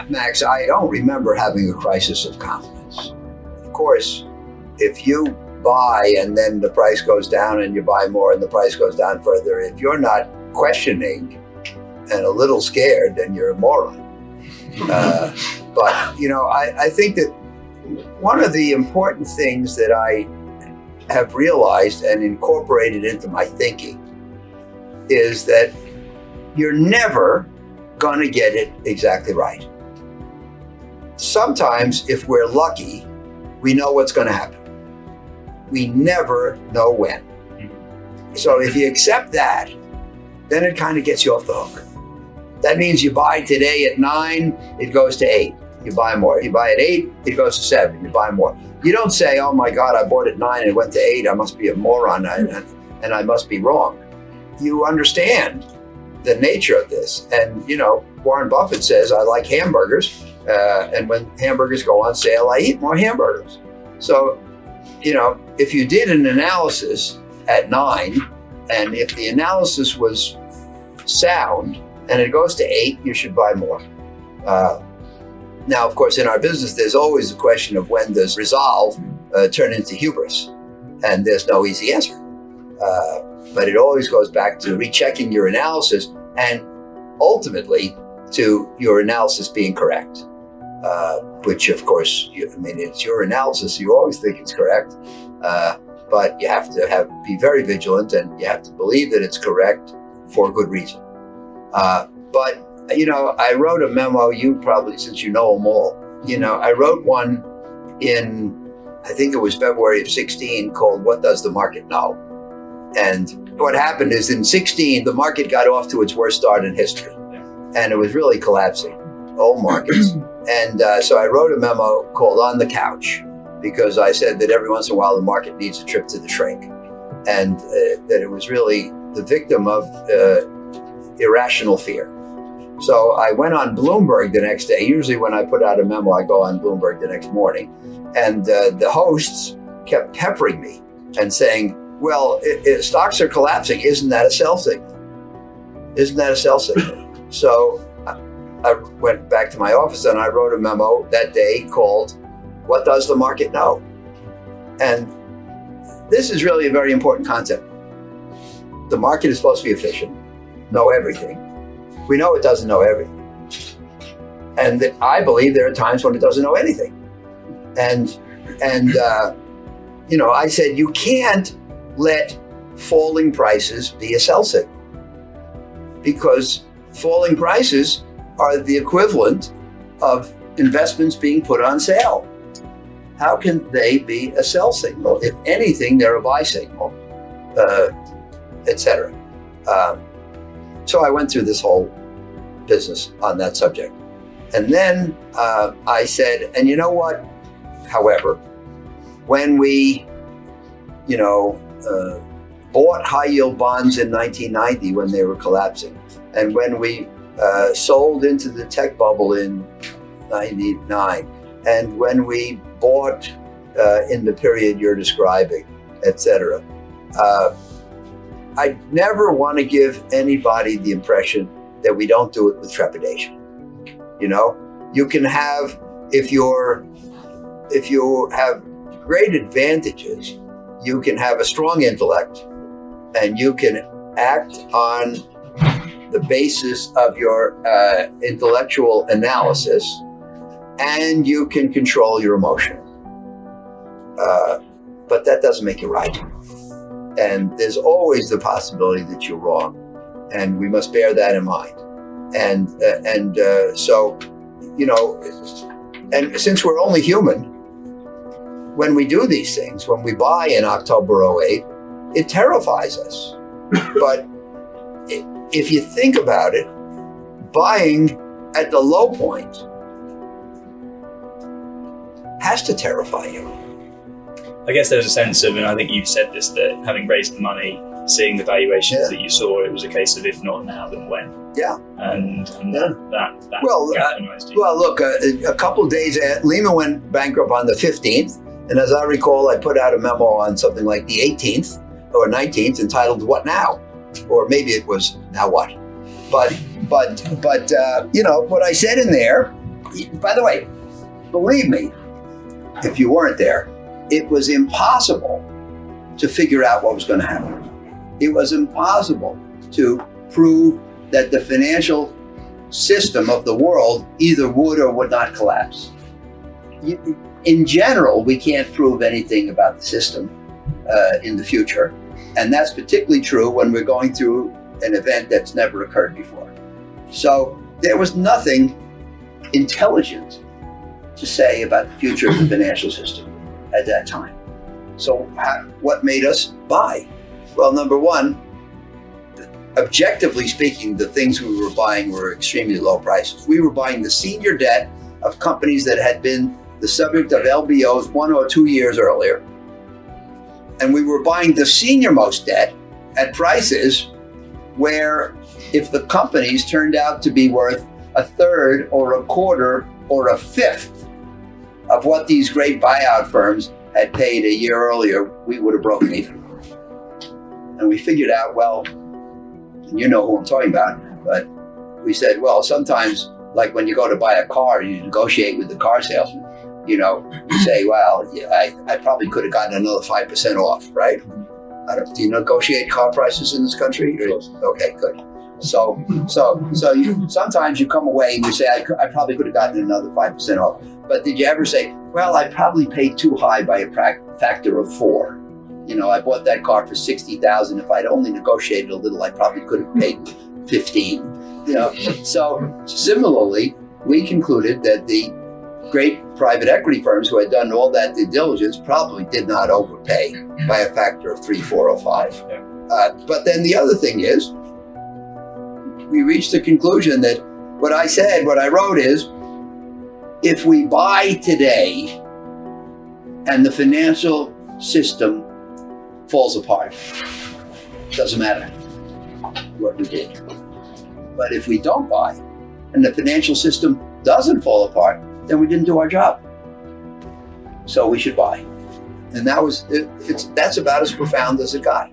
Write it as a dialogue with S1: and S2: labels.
S1: Max, I don't remember having a crisis of confidence. Of course, if you buy and then the price goes down and you buy more and the price goes down further, if you're not questioning and a little scared, then you're a moron. But, I think that one of the important things that I have realized and incorporated into my thinking is that you're never going to get it exactly right. Sometimes, if we're lucky, we know what's going to happen. We never know when. So if you accept that, then it kind of gets you off the hook. That means you buy today at 9, it goes to 8. You buy more. You buy at 8, it goes to 7. You buy more. You don't say, oh my God, I bought at 9 and it went to 8. I must be a moron and I must be wrong. You understand the nature of this. And, Warren Buffett says, I like hamburgers. And when hamburgers go on sale, I eat more hamburgers. So, if you did an analysis at 9, and if the analysis was sound and it goes to 8, you should buy more. Now, of course, in our business, there's always the question of when does resolve turn into hubris? And there's no easy answer. But it always goes back to rechecking your analysis and ultimately to your analysis being correct. Which, of course, it's your analysis. You always think it's correct. But you have to be very vigilant and you have to believe that it's correct for good reason. But I wrote a memo, you probably, since you know them all, I wrote one in, I think it was February of 16, called What Does the Market Know? And what happened is in 16, the market got off to its worst start in history. And it was really collapsing, all markets. And so I wrote a memo called On the Couch, because I said that every once in a while the market needs a trip to the shrink. And that it was really the victim of irrational fear. So I went on Bloomberg the next day. Usually when I put out a memo, I go on Bloomberg the next morning. And the hosts kept peppering me and saying, well, if stocks are collapsing, isn't that a sell signal? Isn't that a sell signal? So I went back to my office and I wrote a memo that day called, What Does the Market Know? And this is really a very important concept. The market is supposed to be efficient, know everything. We know it doesn't know everything. And that I believe there are times when it doesn't know anything. And I said, you can't let falling prices be a sell signal, because falling prices are the equivalent of investments being put on sale. How can they be a sell signal? If anything, they're a buy signal, etc. So I went through this whole business on that subject. And then I said, and you know what? However, when we, bought high yield bonds in 1990 when they were collapsing, and when we sold into the tech bubble in 99, and when we bought in the period you're describing, etc. I never want to give anybody the impression that we don't do it with trepidation. You can have, if you have great advantages, you can have a strong intellect and you can act on the basis of your intellectual analysis, and you can control your emotion. But that doesn't make you right. And there's always the possibility that you're wrong. And we must bear that in mind. And so, and since we're only human, when we do these things, when we buy in October 08, it terrifies us. But if you think about it, buying at the low point has to terrify you.
S2: I guess there's a sense of, and I think you've said this, that having raised the money, seeing the valuations that you saw, it was a case of if not now, then when.
S1: Yeah.
S2: And that galvanized you.
S1: Well, look, a couple of days, Lehman went bankrupt on the 15th. And as I recall, I put out a memo on something like the 18th or 19th entitled, What Now? Or maybe it was Now What? But what I said in there by the way, believe me, if you weren't there, it was impossible to figure out what was going to happen. It was impossible to prove that the financial system of the world either would or would not collapse. In general, we can't prove anything about the system in the future. And that's particularly true when we're going through an event that's never occurred before. So there was nothing intelligent to say about the future of the financial system at that time. So what made us buy? Well, number one, objectively speaking, the things we were buying were extremely low prices. We were buying the senior debt of companies that had been the subject of LBOs 1 or 2 years earlier. And we were buying the senior most debt at prices where if the companies turned out to be worth a third or a quarter or a fifth of what these great buyout firms had paid a year earlier, we would have broken even. And we figured out, well, and you know who I'm talking about, but we said, well, sometimes, like when you go to buy a car, you negotiate with the car salesman. You know, you say, well, yeah, I probably could have gotten another 5% off, right? Do you negotiate car prices in this country? Okay, good. So sometimes you come away and you say, I probably could have gotten another 5% off. But did you ever say, well, I probably paid too high by a factor of 4? You know, I bought that car for $60,000. If I'd only negotiated a little, I probably could have paid 15. You know, so similarly, we concluded that the great private equity firms who had done all that due diligence probably did not overpay by a factor of 3, 4, or 5. But then the other thing is, we reached the conclusion that what I wrote is, if we buy today and the financial system falls apart, doesn't matter what we did. But if we don't buy and the financial system doesn't fall apart, then we didn't do our job. So we should buy. And that's about as profound as it got.